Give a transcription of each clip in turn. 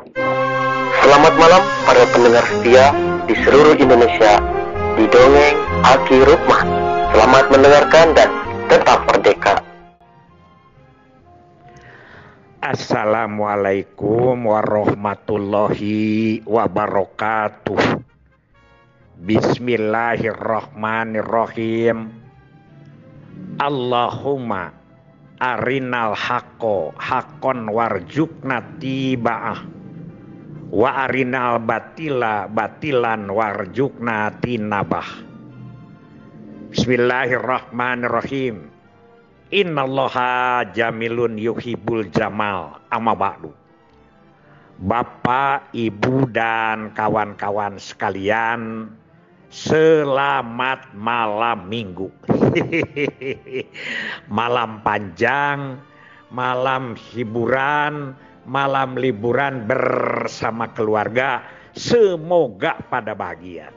Selamat malam para pendengar setia di seluruh Indonesia di Dongeng Aki Rukman. Selamat mendengarkan dan tetap merdeka. Assalamualaikum warahmatullahi wabarakatuh. Bismillahirrahmanirrahim. Allahumma arinal haqqo haqqon warjukna tiba'ah wa arinal batila batilan warjukna tinabah. Bismillahirrahmanirrahim. Innallaha jamilun yuhibbul jamal. Amma ba'du. Bapak, Ibu, dan kawan-kawan sekalian, selamat malam Minggu. Malam panjang, malam hiburan, malam liburan bersama keluarga. Semoga pada bahagia.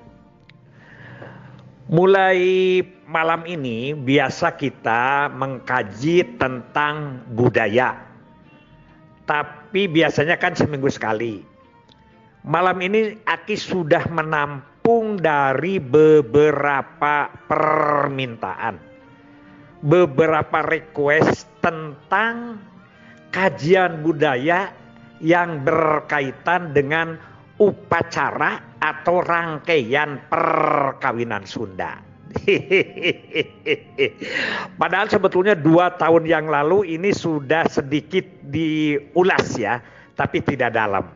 Mulai malam ini biasa kita mengkaji tentang budaya. Tapi biasanya kan seminggu sekali. Malam ini Aki sudah menampung dari beberapa permintaan. Beberapa request tentang kajian budaya yang berkaitan dengan upacara atau rangkaian perkawinan Sunda. Padahal sebetulnya 2 tahun yang lalu ini sudah sedikit diulas ya, tapi tidak dalam.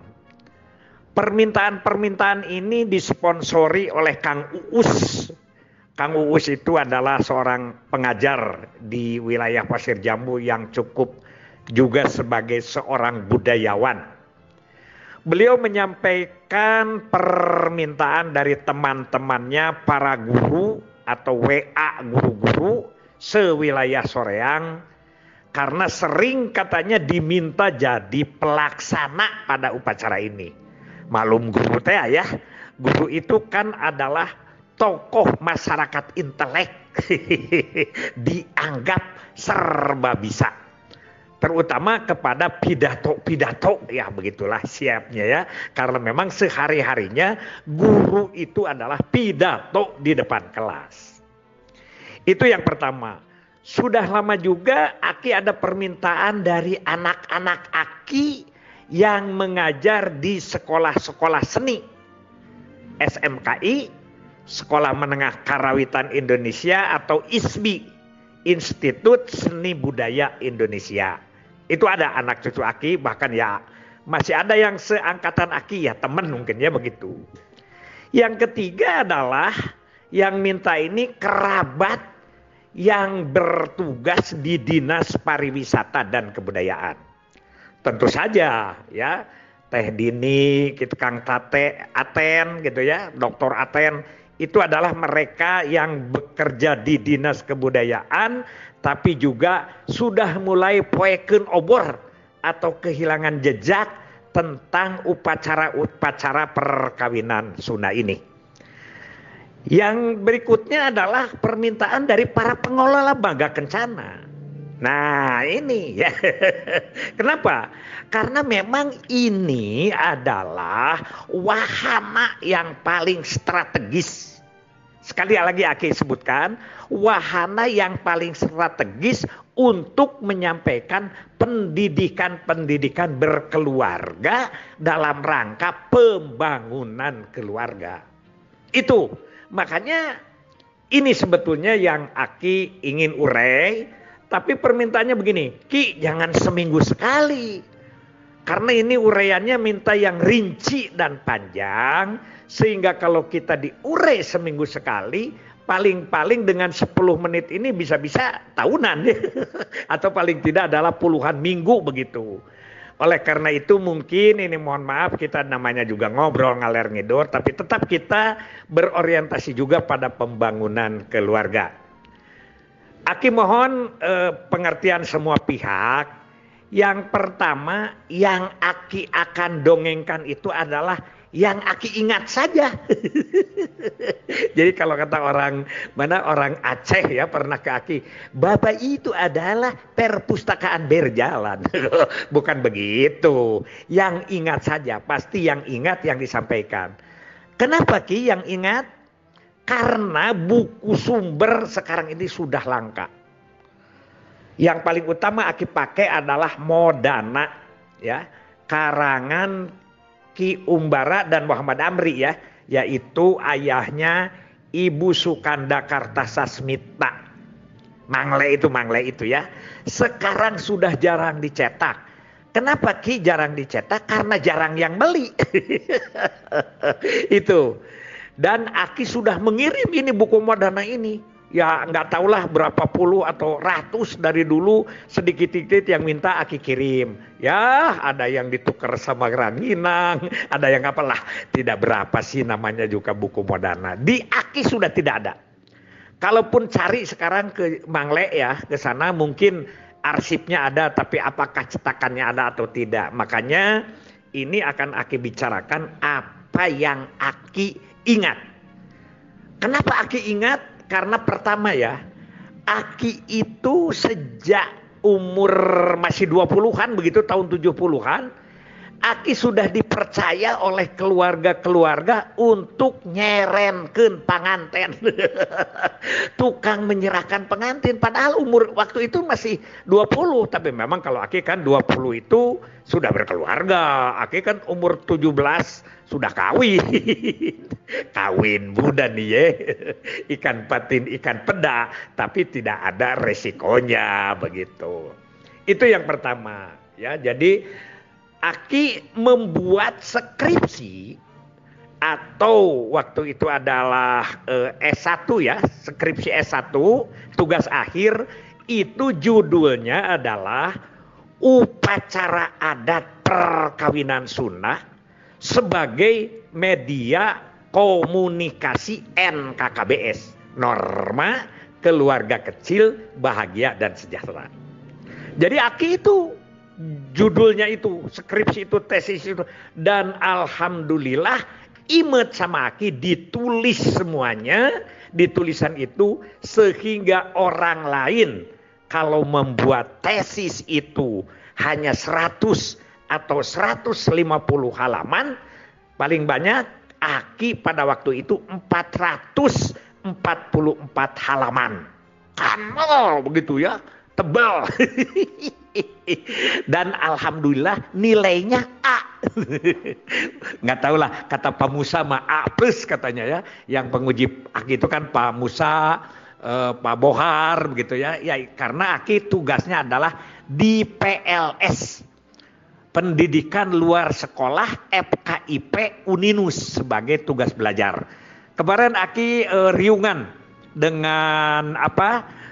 Permintaan-permintaan ini disponsori oleh Kang Uus. Kang Uus itu adalah seorang pengajar di wilayah Pasir Jambu yang cukup juga sebagai seorang budayawan. Beliau menyampaikan permintaan dari teman-temannya para guru atau WA guru-guru sewilayah Soreang karena sering katanya diminta jadi pelaksana pada upacara ini. Malum guru teh ya, guru itu kan adalah tokoh masyarakat intelek, dianggap serba bisa. Terutama kepada pidato ya, begitulah siapnya ya, karena memang sehari-harinya guru itu adalah pidato di depan kelas. Itu yang pertama. Sudah lama juga Aki ada permintaan dari anak-anak Aki yang mengajar di sekolah-sekolah seni SMKI, Sekolah Menengah Karawitan Indonesia atau ISBI, Institut Seni Budaya Indonesia. Itu ada anak cucu Aki, bahkan ya masih ada yang seangkatan Aki ya, temen mungkin ya begitu. Yang ketiga adalah yang minta ini kerabat yang bertugas di Dinas Pariwisata dan Kebudayaan. Tentu saja ya, Teh Dini, gitu, Kang Tate, Aten gitu ya, Dr. Aten, itu adalah mereka yang bekerja di Dinas Kebudayaan, tapi juga sudah mulai poeken obor atau kehilangan jejak tentang upacara-upacara perkawinan Sunda ini. Yang berikutnya adalah permintaan dari para pengelola Baga Kencana. Nah ini ya, kenapa? Karena memang ini adalah wahana yang paling strategis. Sekali lagi Aki sebutkan, wahana yang paling strategis untuk menyampaikan pendidikan-pendidikan berkeluarga dalam rangka pembangunan keluarga. Itu makanya ini sebetulnya yang Aki ingin urai, tapi permintaannya begini, Ki jangan seminggu sekali. Karena ini uraiannya minta yang rinci dan panjang, sehingga kalau kita diurai seminggu sekali, paling-paling dengan 10 menit ini bisa-bisa tahunan atau paling tidak adalah puluhan minggu begitu. Oleh karena itu mungkin ini mohon maaf, kita namanya juga ngobrol ngaler ngidor, tapi tetap kita berorientasi juga pada pembangunan keluarga. Aki mohon pengertian semua pihak. Yang pertama yang Aki akan dongengkan itu adalah yang Aki ingat saja. Jadi kalau kata orang Aceh ya pernah ke Aki, Bapak itu adalah perpustakaan berjalan. Bukan begitu. Yang ingat saja, pasti yang ingat yang disampaikan. Kenapa Ki yang ingat? Karena buku sumber sekarang ini sudah langka. Yang paling utama Aki pakai adalah Modana ya, karangan Ki Umbara dan Muhammad Amri ya, yaitu ayahnya Ibu Sukanda Kartasasmita. Mangle itu ya. Sekarang sudah jarang dicetak. Kenapa Ki jarang dicetak? Karena jarang yang beli. Itu. Dan Aki sudah mengirim ini buku Modana ini. Ya nggak tahulah berapa puluh atau ratus dari dulu, sedikit-sedikit yang minta Aki kirim. Ya ada yang ditukar sama ranginang, ada yang apalah. Tidak berapa sih namanya juga buku Modana. Di Aki sudah tidak ada. Kalaupun cari sekarang ke Mangle ya, ke sana mungkin arsipnya ada, tapi apakah cetakannya ada atau tidak. Makanya ini akan Aki bicarakan apa yang Aki ingat. Kenapa Aki ingat? Karena pertama ya, Aki itu sejak umur masih 20-an begitu, tahun 70-an, Aki sudah dipercaya oleh keluarga-keluarga untuk nyerenkeun panganten. Tukang menyerahkan pengantin, padahal umur waktu itu masih 20, tapi memang kalau Aki kan 20 itu sudah berkeluarga. Aki kan umur 17 sudah kawin. Kawin muda nih ya. Ikan patin, ikan peda, tapi tidak ada resikonya begitu. Itu yang pertama ya. Jadi Aki membuat skripsi atau waktu itu adalah S1 ya, skripsi S1, tugas akhir itu judulnya adalah Upacara Adat Perkawinan Sunnah sebagai media komunikasi NKKBS, Norma Keluarga Kecil Bahagia dan Sejahtera. Jadi Aki itu judulnya itu, skripsi itu, tesis itu, dan alhamdulillah Imet sama Aki ditulis semuanya di tulisan itu, sehingga orang lain kalau membuat tesis itu hanya 100 atau 150 halaman, paling banyak Aki pada waktu itu 444 halaman. Kanal begitu ya, tebal. Dan alhamdulillah nilainya A. Nggak tahu lah, kata Pak Musa mah A plus katanya ya. Yang penguji Aki itu kan Pak Musa, Pak Bohar begitu ya. Ya karena Aki tugasnya adalah di PLS, Pendidikan Luar Sekolah FKIP Uninus, sebagai tugas belajar. Kemarin Aki riungan dengan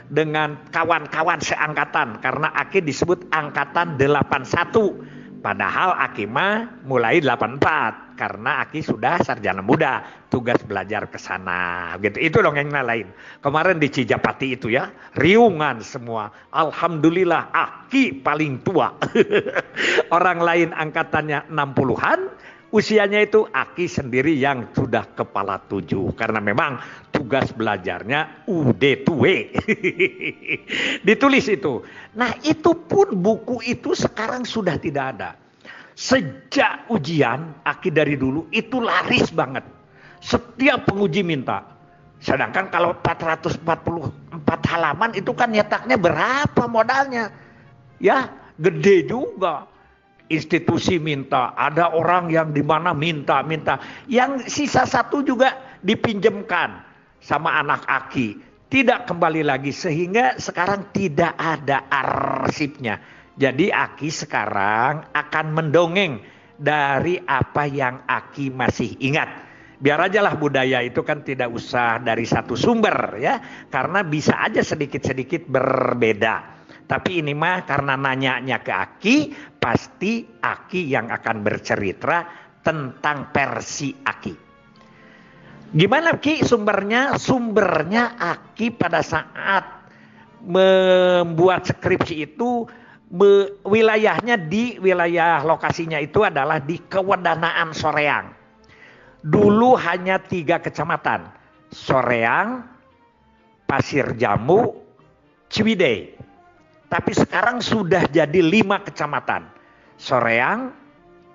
dengan kawan-kawan seangkatan, karena Aki disebut angkatan 81, padahal Aki mah mulai 84 karena Aki sudah sarjana muda, tugas belajar ke sana gitu. Itu dong yang lain. Kemarin di Cijapati itu ya, riungan semua. Alhamdulillah Aki paling tua. Orang lain angkatannya 60-an, usianya itu Aki sendiri yang sudah kepala 7, karena memang tugas belajarnya udah tuwe. Ditulis itu. Nah itu pun buku itu sekarang sudah tidak ada. Sejak ujian Aki dari dulu itu laris banget. Setiap penguji minta. Sedangkan kalau 444 halaman itu kan nyetaknya berapa modalnya? Ya gede juga. Institusi minta, ada orang yang di mana minta, yang sisa satu juga dipinjamkan sama anak Aki, tidak kembali lagi, sehingga sekarang tidak ada arsipnya. Jadi Aki sekarang akan mendongeng dari apa yang Aki masih ingat. Biar aja lah, budaya itu kan tidak usah dari satu sumber ya, karena bisa aja sedikit-sedikit berbeda. Tapi ini mah karena nanyanya ke Aki, pasti Aki yang akan bercerita tentang versi Aki. Gimana Ki sumbernya? Sumbernya Aki pada saat membuat skripsi itu, wilayahnya di wilayah lokasinya itu adalah di Kewedanaan Soreang. Dulu hanya 3 kecamatan. Soreang, Pasir Jambu, Ciwidey. Tapi sekarang sudah jadi 5 kecamatan. Soreang,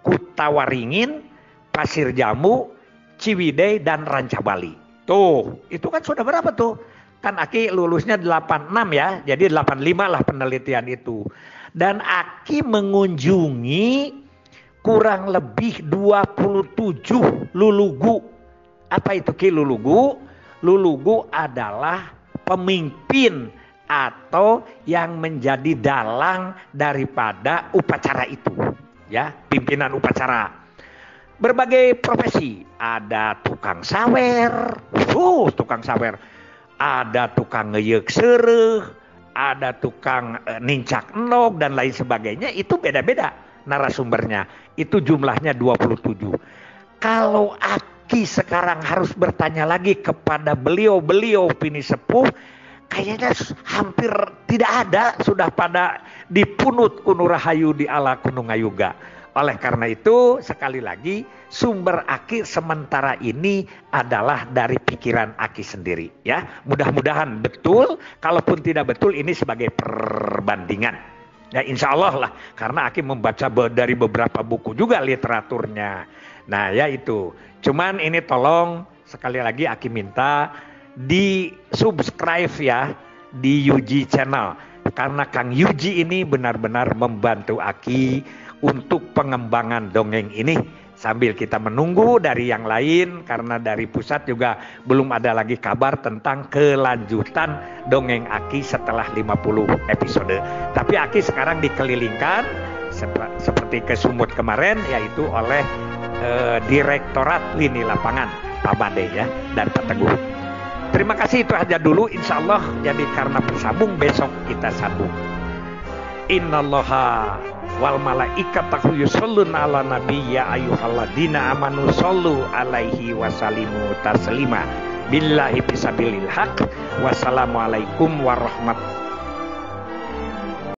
Kutawaringin, Pasir Jambu, Ciwidey, dan Rancabali. Tuh, itu kan sudah berapa tuh? Kan Aki lulusnya 86 ya, jadi 85 lah penelitian itu. Dan Aki mengunjungi kurang lebih 27 lulugu. Apa itu Ki lulugu? Lulugu adalah pemimpin atau yang menjadi dalang daripada upacara itu. Ya, pimpinan upacara. Berbagai profesi. Ada tukang sawer. Tukang sawer. Ada tukang ngeyeuk seureuh. Ada tukang nincak enog dan lain sebagainya. Itu beda-beda narasumbernya. Itu jumlahnya 27. Kalau Aki sekarang harus bertanya lagi kepada beliau-beliau pini sepuh, kayaknya hampir tidak ada, sudah pada dipunut kuno rahayu di ala Gunung Ayuga. Oleh karena itu, sekali lagi, sumber Aki sementara ini adalah dari pikiran Aki sendiri. Ya, mudah-mudahan betul, kalaupun tidak betul ini sebagai perbandingan. Ya insya Allah lah, karena Aki membaca dari beberapa buku juga literaturnya. Nah ya itu, cuman ini tolong sekali lagi Aki minta di subscribe ya di Yuji channel. Karena Kang Yuji ini benar-benar membantu Aki untuk pengembangan dongeng ini. Sambil kita menunggu dari yang lain, karena dari pusat juga belum ada lagi kabar tentang kelanjutan dongeng Aki setelah 50 episode. Tapi Aki sekarang dikelilingkan seperti ke Sumut kemarin, yaitu oleh Direktorat Lini Lapangan Pak Bade ya, dan Pak Teguh. Terima kasih, itu aja dulu, insya Allah. Jadi karena bersambung, besok kita sambung. Innallaha wal malaikatahu yusholluna ala nabiyya ayyuhalladzina amanu shollu alaihi wasallimu taslima. Billahi fisabilil haq. Wassalamualaikum warahmatullahi